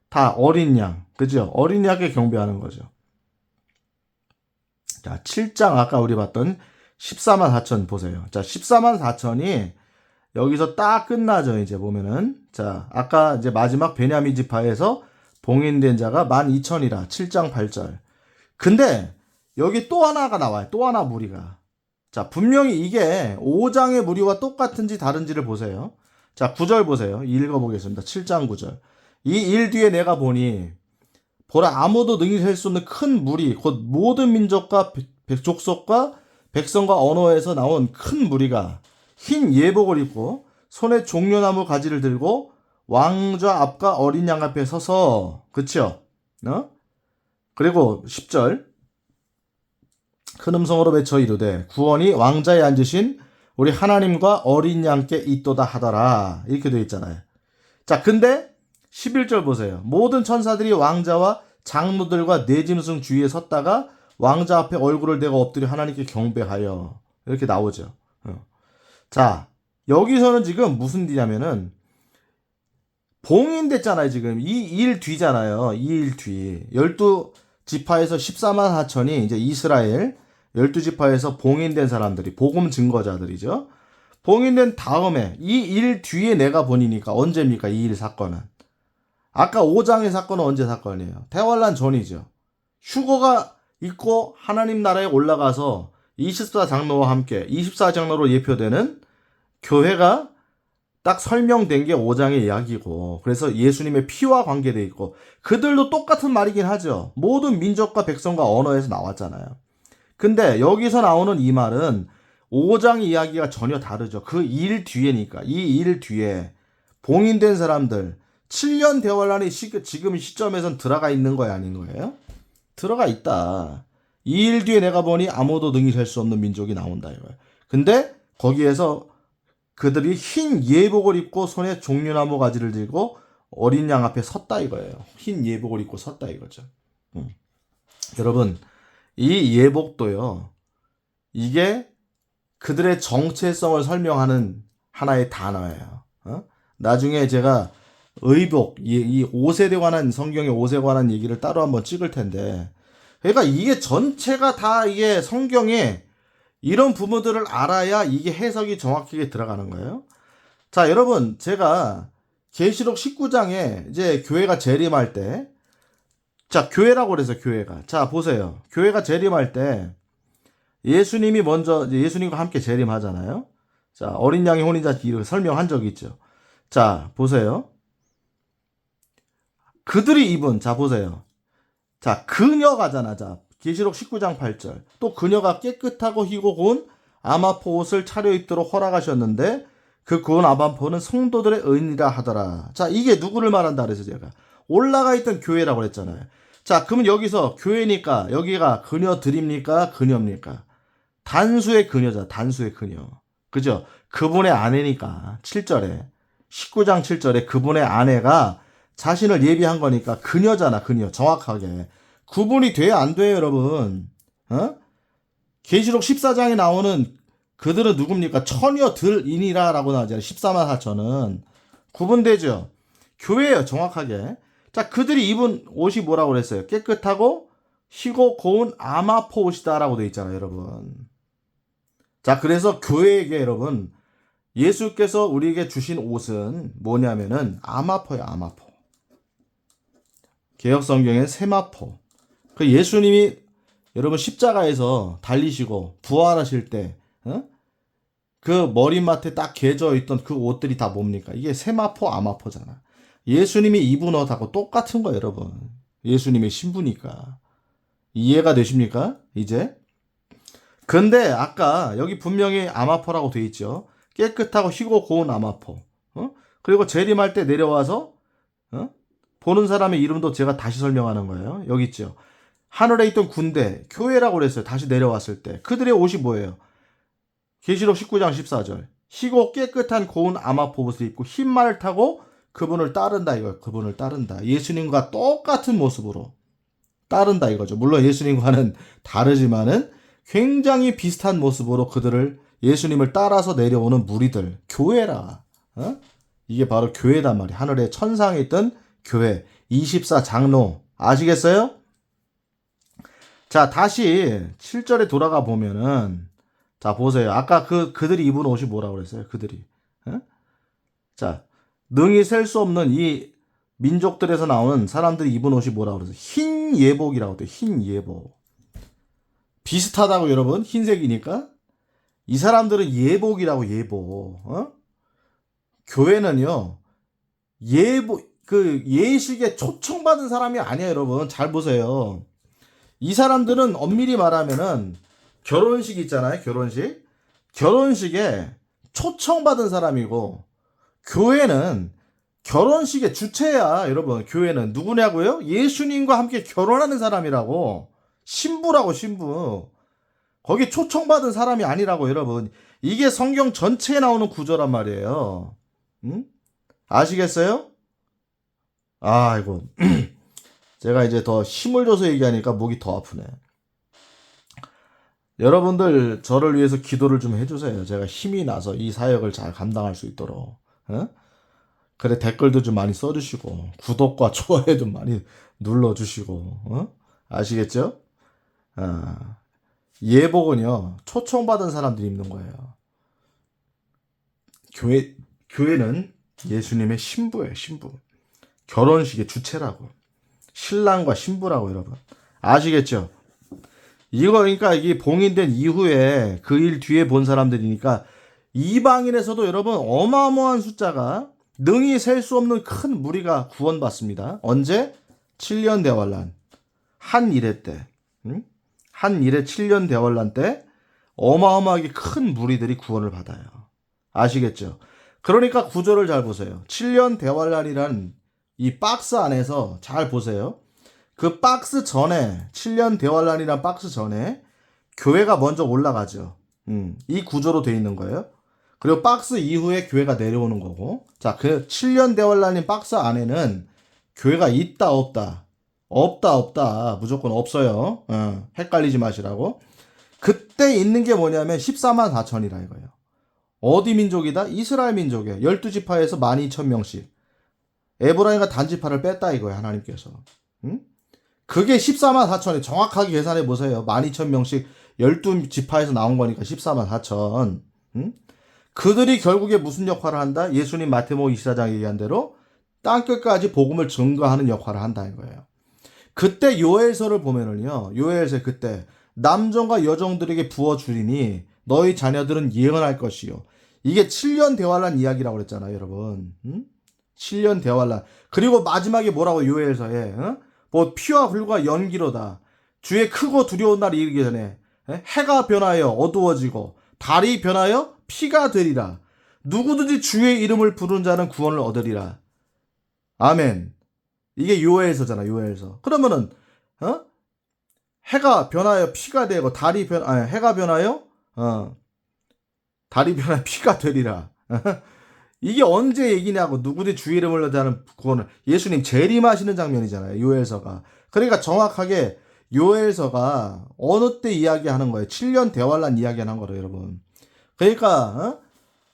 다 어린 양, 그죠? 어린 양께 경배하는 거죠. 자, 7장 아까 우리 봤던 14만 4천 보세요. 자, 14만 4천이 여기서 딱 끝나죠. 이제 보면은 자, 아까 이제 마지막 베냐민 지파에서 봉인된 자가 12,000이라 7장 8절. 근데 여기 또 하나가 나와요. 또 하나 무리가. 자, 분명히 이게 5장의 무리와 똑같은지 다른지를 보세요. 자, 9절 보세요. 읽어보겠습니다. 7장 9절. 이 일 뒤에 내가 보니 보라 아무도 능히 셀 수 없는 큰 무리 곧 모든 민족과 족속과 백성과 언어에서 나온 큰 무리가 흰 예복을 입고 손에 종려나무 가지를 들고 왕좌 앞과 어린 양 앞에 서서 그쵸? 그리고 10절 큰 음성으로 외쳐 이르되 구원이 왕자에 앉으신 우리 하나님과 어린 양께 있도다 하더라 이렇게 되어 있잖아요. 자, 근데 11절 보세요. 모든 천사들이 왕자와 장로들과 네 짐승 주위에 섰다가 왕자 앞에 얼굴을 대고 엎드려 하나님께 경배하여 이렇게 나오죠. 자, 여기서는 지금 무슨 일이냐면은 봉인됐잖아요. 지금 이 일 뒤잖아요. 이 일 뒤 12지파에서 14만 4천이 이제 이스라엘 12지파에서 봉인된 사람들이 복음 증거자들이죠. 봉인된 다음에 이 일 뒤에 내가 보니까 언제입니까? 이 일 사건은 아까 5장의 사건은 언제 사건이에요? 대환란 전이죠. 휴거가 있고 하나님 나라에 올라가서 24장로와 함께 24장로로 예표되는 교회가 딱 설명된 게 5장의 이야기고 그래서 예수님의 피와 관계되어 있고 그들도 똑같은 말이긴 하죠. 모든 민족과 백성과 언어에서 나왔잖아요. 근데 여기서 나오는 이 말은 5장 이야기가 전혀 다르죠. 그 일 뒤에니까 이 일 뒤에 봉인된 사람들 7년 대환란이 지금 시점에선 들어가 있는 거야 아닌 거예요? 들어가 있다. 이 일 뒤에 내가 보니 아무도 능히 셀 수 없는 민족이 나온다 이거예요. 근데 거기에서 그들이 흰 예복을 입고 손에 종려나무 가지를 들고 어린 양 앞에 섰다 이거예요. 흰 예복을 입고 섰다 이거죠. 여러분 이 예복도요. 이게 그들의 정체성을 설명하는 하나의 단어예요. 나중에 제가 의복, 이 옷에 관한 성경의 옷에 관한 얘기를 따로 한번 찍을 텐데 그러니까 이게 전체가 다 이게 성경에 이런 부분들을 알아야 이게 해석이 정확하게 들어가는 거예요. 자, 여러분, 제가 계시록 19장에 이제 교회가 재림할 때, 자, 교회라고 그래서 교회가. 자, 보세요. 교회가 재림할 때 예수님이 먼저 예수님과 함께 재림하잖아요. 자, 어린 양의 혼인잔치 이렇게 설명한 적이 있죠. 자, 보세요. 그들이 입은, 자, 보세요. 자, 그녀가잖아. 자, 계시록 19장 8절. 또 그녀가 깨끗하고 희고 고운 아마포 옷을 차려입도록 허락하셨는데 그 고운 아마포는 성도들의 의인이라 하더라. 자, 이게 누구를 말한다 그래서 제가 올라가 있던 교회라고 그랬잖아요. 자, 그러면 여기서 교회니까 여기가 그녀들입니까? 그녀입니까? 단수의 그녀자, 단수의 그녀. 그죠? 그분의 아내니까 7절에 19장 7절에 그분의 아내가 자신을 예비한 거니까 그녀잖아, 그녀. 정확하게. 구분이 돼야 안 돼요, 여러분. 계시록 14장에 나오는 그들은 누굽니까? 처녀들이니라 라고 나오잖아요. 14만 4천은. 구분되죠? 교회예요, 정확하게. 자, 그들이 입은 옷이 뭐라고 그랬어요? 깨끗하고 희고 고운 아마포 옷이다 라고 돼 있잖아요, 여러분. 자, 그래서 교회에게 여러분, 예수께서 우리에게 주신 옷은 뭐냐면은 아마포예요, 아마포. 개혁성경엔 세마포. 그 예수님이 여러분 십자가에서 달리시고 부활하실 때, 그 머리맡에 딱 개져 있던 그 옷들이 다 뭡니까? 이게 세마포, 아마포잖아. 예수님이 입은 옷하고 똑같은 거예요, 여러분. 예수님의 신부니까. 이해가 되십니까? 이제? 근데 아까 여기 분명히 아마포라고 돼 있죠. 깨끗하고 희고 고운 아마포. 그리고 재림할 때 내려와서 보는 사람의 이름도 제가 다시 설명하는 거예요. 여기 있죠. 하늘에 있던 군대, 교회라고 그랬어요. 다시 내려왔을 때. 그들의 옷이 뭐예요? 계시록 19장 14절. 희고 깨끗한 고운 아마포 옷을 입고 흰 말을 타고 그분을 따른다 이거예요. 그분을 따른다. 예수님과 똑같은 모습으로. 따른다 이거죠. 물론 예수님과는 다르지만은 굉장히 비슷한 모습으로 그들을 예수님을 따라서 내려오는 무리들, 교회라. 이게 바로 교회단 말이야. 하늘에 천상에 있던 교회, 24장로. 아시겠어요? 자, 다시 7절에 돌아가 보면은, 자, 보세요. 아까 그들이 입은 옷이 뭐라고 그랬어요? 그들이. 자, 능히 셀 수 없는 이 민족들에서 나오는 사람들이 입은 옷이 뭐라고 그랬어요? 흰 예복이라고 해요. 흰 예복. 비슷하다고 여러분? 흰색이니까. 이 사람들은 예복이라고 예복. 교회는요. 예식에 초청받은 사람이 아니야, 여러분. 잘 보세요. 이 사람들은 엄밀히 말하면은 결혼식 있잖아요. 결혼식에 초청받은 사람이고 교회는 결혼식의 주체야, 여러분. 교회는 누구냐고요? 예수님과 함께 결혼하는 사람이라고. 신부라고, 신부. 거기 초청받은 사람이 아니라고, 여러분. 이게 성경 전체에 나오는 구조란 말이에요. 아시겠어요? 아이고. 제가 이제 더 힘을 줘서 얘기하니까 목이 더 아프네. 여러분들 저를 위해서 기도를 좀 해주세요. 제가 힘이 나서 이 사역을 잘 감당할 수 있도록. 그래, 댓글도 좀 많이 써주시고 구독과 좋아요 좀 많이 눌러주시고. 아시겠죠? 예복은요, 초청받은 사람들이 입는 거예요. 교회는 예수님의 신부예요. 신부. 결혼식의 주체라고. 신랑과 신부라고, 여러분. 아시겠죠? 이거 그러니까 이게 봉인된 이후에 그 일 뒤에 본 사람들이니까 이방인에서도 여러분 어마어마한 숫자가 능히 셀 수 없는 큰 무리가 구원받습니다. 언제? 7년 대환란. 한 일회 때. 한 일회 7년 대환란 때 어마어마하게 큰 무리들이 구원을 받아요. 아시겠죠? 그러니까 구조를 잘 보세요. 7년 대환란이란 이 박스 안에서 잘 보세요. 그 박스 전에 7년 대환란이란 박스 전에 교회가 먼저 올라가죠. 이 구조로 돼 있는 거예요. 그리고 박스 이후에 교회가 내려오는 거고. 자, 그 7년 대환란인 박스 안에는 교회가 있다 없다. 없다. 무조건 없어요. 헷갈리지 마시라고. 그때 있는 게 뭐냐면 14만 4천이라 이거예요. 어디 민족이다? 이스라엘 민족이에요. 12지파에서 12,000명씩. 에브라임과 단지파를 뺐다 이거예요. 하나님께서. 그게 14만 4천이 정확하게 계산해 보세요. 12,000명씩 12지파에서 나온 거니까 14만 4천. 그들이 결국에 무슨 역할을 한다? 예수님 마태복음 24장 얘기한 대로 땅끝까지 복음을 증거하는 역할을 한다 이거예요. 그때 요엘서를 보면은요. 요엘서 그때 남종과 여종들에게 부어주리니 너희 자녀들은 예언할 것이요. 이게 7년 대환란 이야기라고 그랬잖아요, 여러분. 7년 대환란. 그리고 마지막에 뭐라고 요엘서에 뭐 피와 불과 연기로다. 주의 크고 두려운 날이 이르기 전에 해가 변하여 어두워지고 달이 변하여 피가 되리라. 누구든지 주의 이름을 부르는 자는 구원을 얻으리라. 아멘. 이게 요엘서잖아, 요엘서. 그러면은 해가 변하여 피가 되고 해가 변하여 달이 변하여 피가 되리라. 이게 언제 얘기냐고. 누구든지 주의 이름을 얻으는 구원을. 예수님 재림하시는 장면이잖아요, 요엘서가. 그러니까 정확하게 요엘서가 어느 때 이야기하는 거예요? 7년 대환란 이야기하는 거예요, 여러분. 그러니까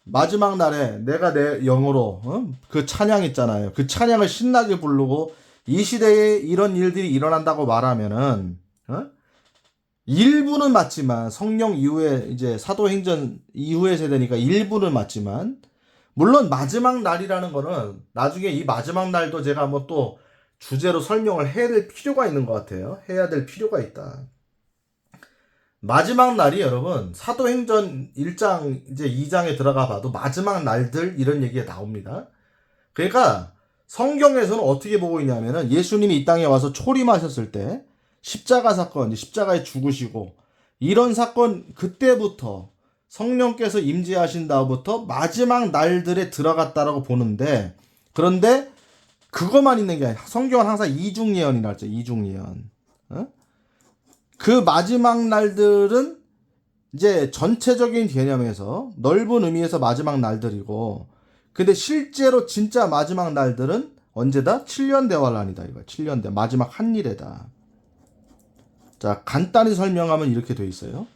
마지막 날에 내가 내 영으로 그 찬양 있잖아요. 그 찬양을 신나게 부르고 이 시대에 이런 일들이 일어난다고 말하면은 일부는 맞지만 성령 이후에 이제 사도행전 이후의 세대니까 일부는 맞지만 물론 마지막 날이라는 거는 나중에 이 마지막 날도 제가 한번 또 주제로 설명을 해야 될 필요가 있는 것 같아요. 해야 될 필요가 있다. 마지막 날이 여러분 사도행전 1장 이제 2장에 들어가 봐도 마지막 날들 이런 얘기가 나옵니다. 그러니까 성경에서는 어떻게 보고 있냐면은 예수님이 이 땅에 와서 초림하셨을 때 십자가 사건, 십자가에 죽으시고 이런 사건 그때부터 성령께서 임재하신 다음부터 마지막 날들에 들어갔다라고 보는데 그런데 그것만 있는 게 아니라 성경은 항상 이중예언이 나왔죠. 이중예언. 그 마지막 날들은 이제 전체적인 개념에서 넓은 의미에서 마지막 날들이고 근데 실제로 진짜 마지막 날들은 언제다? 7년 대환란이다 이거. 7년 대 마지막 한 일에다. 자, 간단히 설명하면 이렇게 돼 있어요.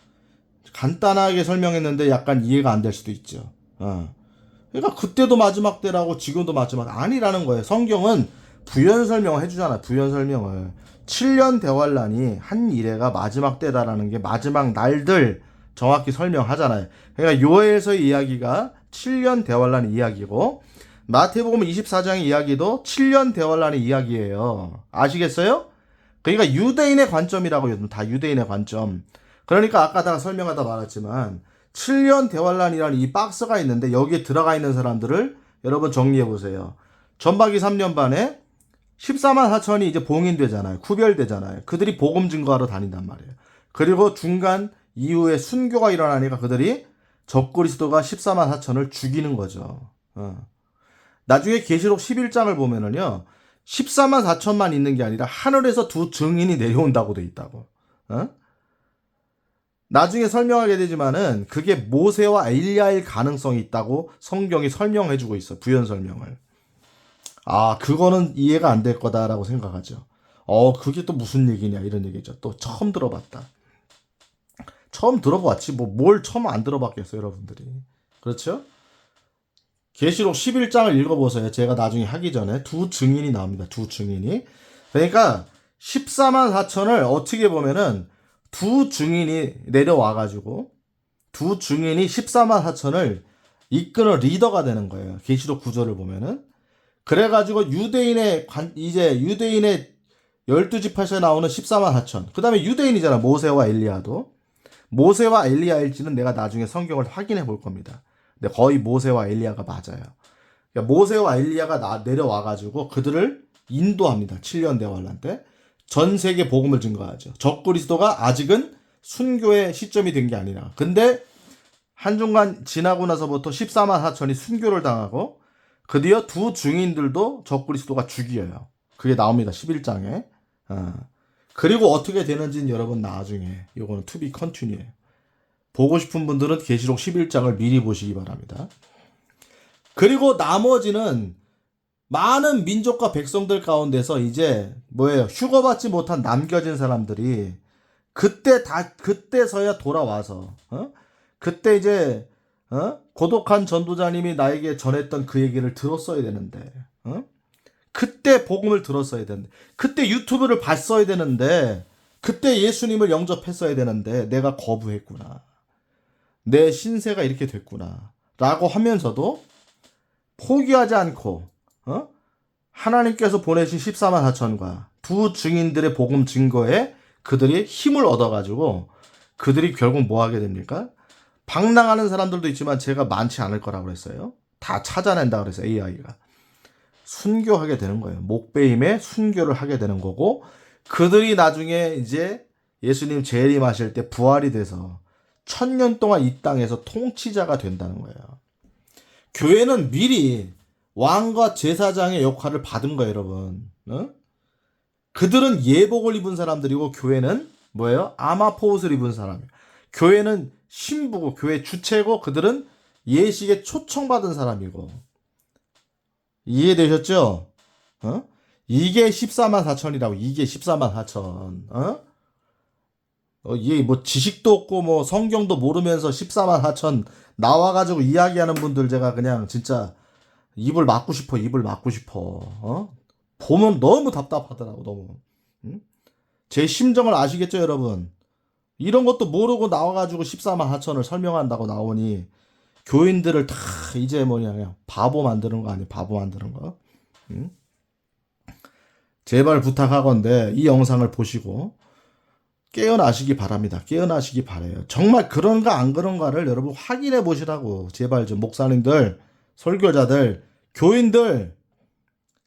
간단하게 설명했는데 약간 이해가 안 될 수도 있죠. 그러니까 그때도 마지막 때라고 지금도 마지막 아니라는 거예요. 성경은 부연 설명을 해주잖아요. 부연 설명을. 7년 대환란이 한 이래가 마지막 때다라는 게 마지막 날들 정확히 설명하잖아요. 그러니까 요엘서의 이야기가 7년 대환란 이야기고 마태복음 24장의 이야기도 7년 대환란의 이야기예요. 아시겠어요? 그러니까 유대인의 관점이라고요. 다 유대인의 관점. 그러니까 아까 다 설명하다 말했지만 7년 대환란이라는 이 박스가 있는데 여기에 들어가 있는 사람들을 여러분 정리해 보세요. 전박이 3년 반에 14만 4천이 이제 봉인되잖아요. 구별되잖아요. 그들이 복음 증거하러 다닌단 말이에요. 그리고 중간 이후에 순교가 일어나니까 그들이 적그리스도가 14만 4천을 죽이는 거죠. 나중에 계시록 11장을 보면은요. 14만 4천만 있는 게 아니라 하늘에서 두 증인이 내려온다고 돼 있다고. 나중에 설명하게 되지만은 그게 모세와 엘리야일 가능성이 있다고 성경이 설명해주고 있어. 부연 설명을. 아, 그거는 이해가 안 될 거다라고 생각하죠. 그게 또 무슨 얘기냐 이런 얘기죠. 또 처음 들어봤다. 처음 들어봤지 뭘 처음 안 들어봤겠어요 여러분들이. 그렇죠? 계시록 11장을 읽어보세요. 제가 나중에 하기 전에 두 증인이 나옵니다. 두 증인이. 그러니까 14만 4천을 어떻게 보면은 두 증인이 내려와가지고 두 증인이 14만 4천을 이끄는 리더가 되는 거예요. 계시록 구절을 보면은. 그래가지고 유대인의 12지파에서 나오는 14만 4천. 그 다음에 유대인이잖아. 모세와 엘리야도. 모세와 엘리야일지는 내가 나중에 성경을 확인해 볼 겁니다. 근데 거의 모세와 엘리야가 맞아요. 그러니까 모세와 엘리야가 내려와가지고 그들을 인도합니다. 7년 대환란 때. 전 세계 복음을 증거하죠. 적그리스도가 아직은 순교의 시점이 된 게 아니라. 근데 한중간 지나고 나서부터 14만 4천이 순교를 당하고 그 뒤에 두 증인들도 적그리스도가 죽여요. 그게 나옵니다. 11장에. 그리고 어떻게 되는지는 여러분 나중에 이거는 to be continue예요. 보고 싶은 분들은 계시록 11장을 미리 보시기 바랍니다. 그리고 나머지는 많은 민족과 백성들 가운데서 이제 휴거받지 못한 남겨진 사람들이 그때서야 돌아와서 그때 이제 고독한 전도자님이 나에게 전했던 그 얘기를 들었어야 되는데 그때 복음을 들었어야 되는데 그때 유튜브를 봤어야 되는데 그때 예수님을 영접했어야 되는데 내가 거부했구나. 내 신세가 이렇게 됐구나. 라고 하면서도 포기하지 않고 하나님께서 보내신 14만 4천과 두 증인들의 복음 증거에 그들이 힘을 얻어가지고 그들이 결국 뭐 하게 됩니까? 방랑하는 사람들도 있지만 제가 많지 않을 거라고 그랬어요. 다 찾아낸다 그랬어요. AI가. 순교하게 되는 거예요. 목배임에 순교를 하게 되는 거고 그들이 나중에 이제 예수님 재림하실 때 부활이 돼서 1000년 동안 이 땅에서 통치자가 된다는 거예요. 교회는 미리 왕과 제사장의 역할을 받은 거예요, 여러분. 그들은 예복을 입은 사람들이고 교회는 뭐예요? 아마포옷을 입은 사람이에요. 교회는 신부고 교회 주체고 그들은 예식에 초청받은 사람이고. 이해되셨죠? 이게 14만 4천이라고. 이게 14만 4천. 이게 뭐 지식도 없고 뭐 성경도 모르면서 14만 4천 나와가지고 이야기하는 분들 제가 그냥 진짜 입을 막고 싶어. 보면 너무 답답하더라고, 너무. 제 심정을 아시겠죠, 여러분? 이런 것도 모르고 나와가지고 14만 4천을 설명한다고 나오니 교인들을 다 이제 그냥 바보 만드는 거 아니에요? 바보 만드는 거. 제발 부탁하건대 이 영상을 보시고 깨어나시기 바랍니다. 깨어나시기 바라요. 정말 그런가 안 그런가를 여러분 확인해 보시라고. 제발 좀 목사님들, 설교자들, 교인들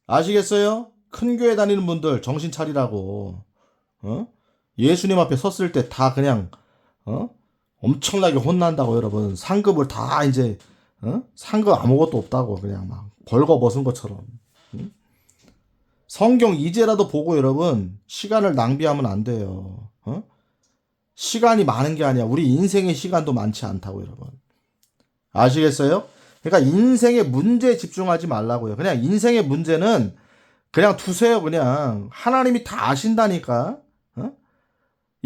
아시겠어요? 큰 교회 다니는 분들 정신 차리라고. 예수님 앞에 섰을 때 다 그냥 엄청나게 혼난다고 여러분. 상급을 다 이제 상급 아무것도 없다고 그냥 막 벌거벗은 것처럼. 성경 이제라도 보고 여러분 시간을 낭비하면 안 돼요. 시간이 많은 게 아니야. 우리 인생의 시간도 많지 않다고 여러분. 아시겠어요? 그러니까 인생의 문제에 집중하지 말라고요. 그냥 인생의 문제는 그냥 두세요. 그냥 하나님이 다 아신다니까.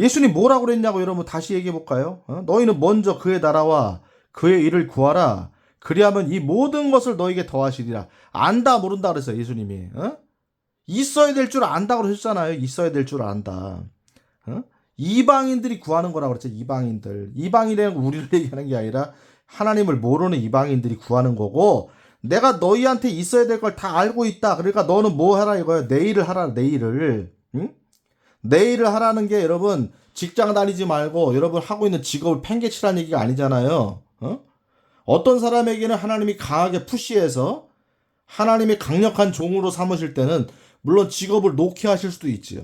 예수님 뭐라고 그랬냐고 여러분 다시 얘기해 볼까요? 너희는 먼저 그의 나라와 그의 일을 구하라. 그리하면 이 모든 것을 너에게 더하시리라. 안다 모른다 그랬어요 예수님이. 있어야 될 줄 안다 그러셨잖아요. 있어야 될 줄 안다. 이방인들이 구하는 거라고 그랬죠. 이방인이라는 건 우리를 얘기하는 게 아니라 하나님을 모르는 이방인들이 구하는 거고, 내가 너희한테 있어야 될 걸 다 알고 있다. 그러니까 너는 뭐 하라 이거예요. 내 일을 하라. 내 일을. 내 일을 하라는 게 여러분 직장 다니지 말고 여러분 하고 있는 직업을 팽개치라는 얘기가 아니잖아요. 어떤 사람에게는 하나님이 강하게 푸시해서 하나님의 강력한 종으로 삼으실 때는 물론 직업을 놓게 하실 수도 있지요.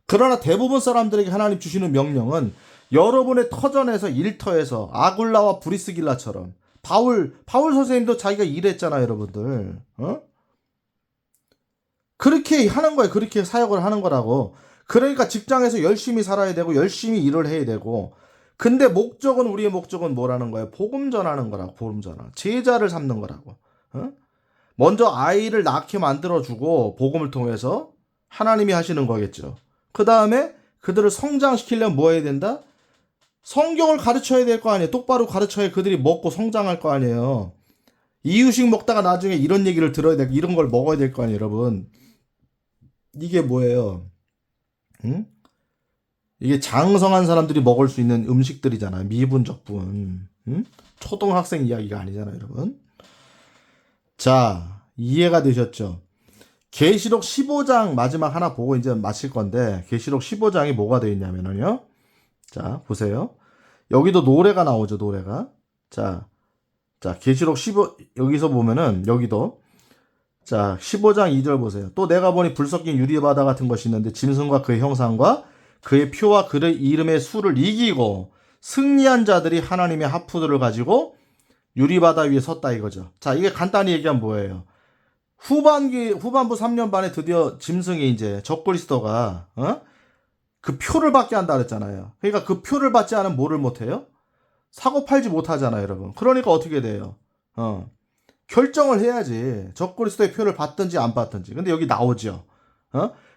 그러나 대부분 사람들에게 하나님 주시는 명령은 여러분의 터전에서 일터에서 아굴라와 브리스길라처럼 바울 선생님도 자기가 일했잖아요, 여러분들. 그렇게 하는 거예요. 그렇게 사역을 하는 거라고. 그러니까 직장에서 열심히 살아야 되고 열심히 일을 해야 되고. 근데 우리의 목적은 뭐라는 거예요? 복음 전하는 거라고. 복음 전하. 제자를 삼는 거라고. 먼저 아이를 낳게 만들어주고 복음을 통해서 하나님이 하시는 거겠죠. 그 다음에 그들을 성장시키려면 뭐 해야 된다? 성경을 가르쳐야 될 거 아니에요. 똑바로 가르쳐야 그들이 먹고 성장할 거 아니에요. 이유식 먹다가 나중에 이런 얘기를 들어야 되고 이런 걸 먹어야 될 거 아니에요, 여러분. 이게 뭐예요? 이게 장성한 사람들이 먹을 수 있는 음식들이잖아요. 미분적분. 초등학생 이야기가 아니잖아요, 여러분. 자, 이해가 되셨죠? 계시록 15장 마지막 하나 보고 이제 마칠 건데, 계시록 15장이 뭐가 되어 있냐면요. 자, 보세요. 여기도 노래가 나오죠, 노래가. 자, 계시록 15, 여기서 보면은, 여기도. 자, 15장 2절 보세요. 또 내가 보니 불 섞인 유리바다 같은 것이 있는데, 짐승과 그의 형상과 그의 표와 그의 이름의 수를 이기고, 승리한 자들이 하나님의 하프들을 가지고, 유리바다 위에 섰다 이거죠. 자, 이게 간단히 얘기하면 뭐예요? 후반부 3년 반에 드디어 짐승이 이제 적그리스도가 그 표를 받게 한다 그랬잖아요. 그러니까 그 표를 받지 않으면 뭐를 못해요? 사고 팔지 못하잖아요, 여러분. 그러니까 어떻게 돼요? 결정을 해야지. 적그리스도의 표를 받든지 안 받든지. 근데 여기 나오죠.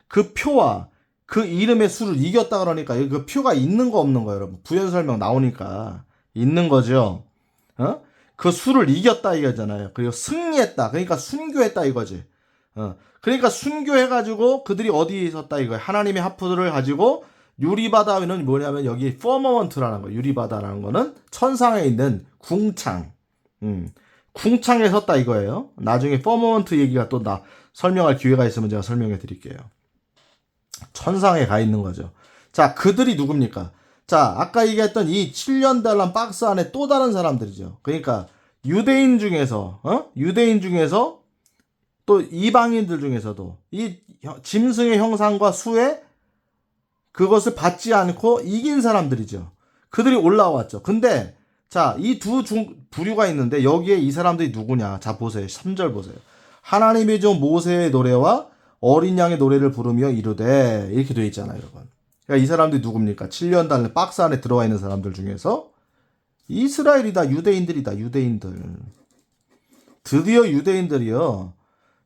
그 표와 그 이름의 수를 이겼다 그러니까 그 표가 있는 거 없는 거 여러분. 부연 설명 나오니까 있는 거죠. 그 수를 이겼다 이거잖아요. 그리고 승리했다. 그러니까 순교했다 이거지. 그러니까 순교해가지고 그들이 어디에 있었다 이거예요. 하나님의 하프들을 가지고 유리바다는 뭐냐면 여기 퍼머먼트라는 거예요. 유리바다라는 거는 천상에 있는 궁창. 궁창에 섰다 이거예요. 나중에 퍼머먼트 얘기가 또 설명할 기회가 있으면 제가 설명해 드릴게요. 천상에 가 있는 거죠. 자, 그들이 누굽니까? 자, 아까 얘기했던 이 7년 달란 박스 안에 또 다른 사람들이죠. 그러니까 유대인 중에서 또 이방인들 중에서도 이 짐승의 형상과 수에 그것을 받지 않고 이긴 사람들이죠. 그들이 올라왔죠. 근데 자, 이 두 부류가 있는데 여기에 이 사람들이 누구냐? 자, 보세요. 3절 보세요. 하나님의 종 모세의 노래와 어린 양의 노래를 부르며 이르되 이렇게 되어 있잖아요, 여러분. 그러니까 이 사람들이 누굽니까? 7년 달에 박스 안에 들어와 있는 사람들 중에서 이스라엘이다. 유대인들이다. 유대인들. 드디어 유대인들이요.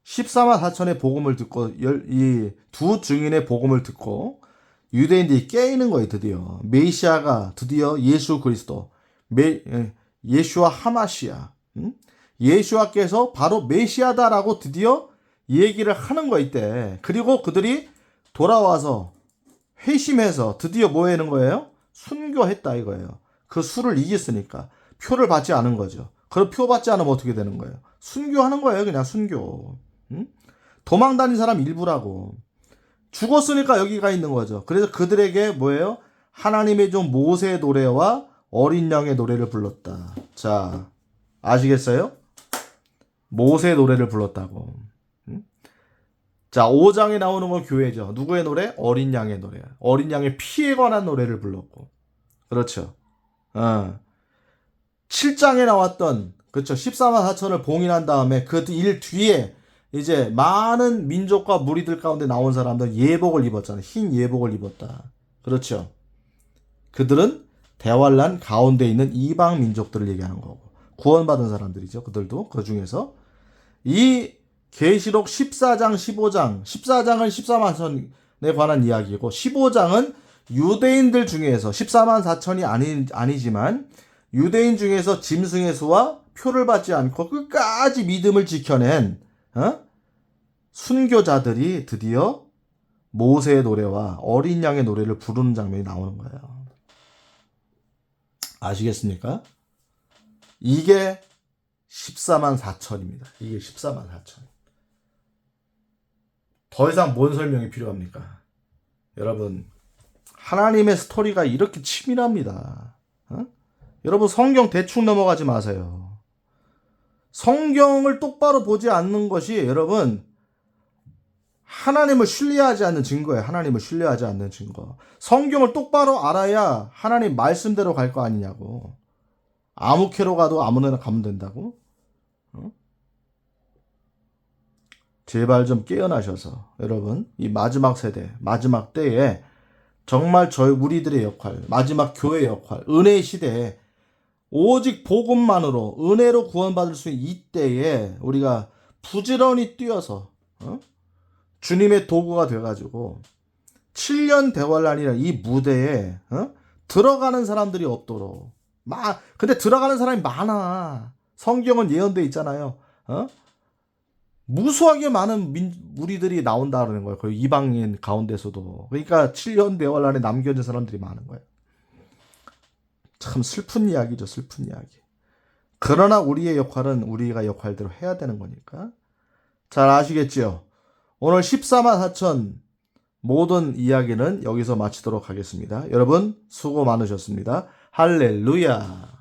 14만 4천의 복음을 듣고 이 두 증인의 복음을 듣고 유대인들이 깨이는 거예요. 드디어. 메시아가 드디어 예수 그리스도. 예수와 하마시아. 예수와께서 바로 메시아다라고 드디어 얘기를 하는 거 이때. 그리고 그들이 돌아와서 회심해서 드디어 뭐 하는 거예요? 순교했다 이거예요. 그 수를 이겼으니까. 표를 받지 않은 거죠. 그럼 표 받지 않으면 어떻게 되는 거예요? 순교하는 거예요. 그냥 순교. 도망 다닌 사람 일부라고. 죽었으니까 여기가 있는 거죠. 그래서 그들에게 뭐예요? 하나님의 종 모세의 노래와 어린 양의 노래를 불렀다. 자, 아시겠어요? 모세의 노래를 불렀다고. 자, 5장에 나오는 건 교회죠. 누구의 노래? 어린 양의 노래. 어린 양의 피에 관한 노래를 불렀고. 그렇죠. 7장에 나왔던, 그렇죠. 14만 4천을 봉인한 다음에 그 일 뒤에 이제 많은 민족과 무리들 가운데 나온 사람들 예복을 입었잖아요. 흰 예복을 입었다. 그렇죠. 그들은 대환란 가운데 있는 이방 민족들을 얘기하는 거고. 구원받은 사람들이죠. 그들도 그 중에서. 이 계시록 14장, 15장, 14장은 14만 4천에 관한 이야기고 15장은 유대인들 중에서 14만 4천이 아니지만 유대인 중에서 짐승의 수와 표를 받지 않고 끝까지 믿음을 지켜낸 순교자들이 드디어 모세의 노래와 어린 양의 노래를 부르는 장면이 나오는 거예요. 아시겠습니까? 이게 14만 4천입니다. 이게 14만 4천. 더 이상 뭔 설명이 필요합니까? 여러분, 하나님의 스토리가 이렇게 치밀합니다. 여러분, 성경 대충 넘어가지 마세요. 성경을 똑바로 보지 않는 것이 여러분 하나님을 신뢰하지 않는 증거예요. 하나님을 신뢰하지 않는 증거. 성경을 똑바로 알아야 하나님 말씀대로 갈 거 아니냐고. 아무 캐로 가도 아무데나 가면 된다고? 제발 좀 깨어나셔서 여러분 이 마지막 세대, 마지막 때에 정말 우리들의 역할, 마지막 교회의 역할, 은혜의 시대에 오직 복음만으로 은혜로 구원받을 수 있는 이때에 우리가 부지런히 뛰어서 주님의 도구가 돼가지고 7년 대환란이라는 이 무대에 들어가는 사람들이 없도록 근데 들어가는 사람이 많아. 성경은 예언돼 있잖아요. 무수하게 많은 무리들이 나온다는 거예요. 그 이방인 가운데서도. 그러니까 7년 대환란에 남겨진 사람들이 많은 거예요. 참 슬픈 이야기죠. 슬픈 이야기. 그러나 우리의 역할은 우리가 역할대로 해야 되는 거니까. 잘 아시겠지요? 오늘 14만 4천 모든 이야기는 여기서 마치도록 하겠습니다. 여러분 수고 많으셨습니다. 할렐루야.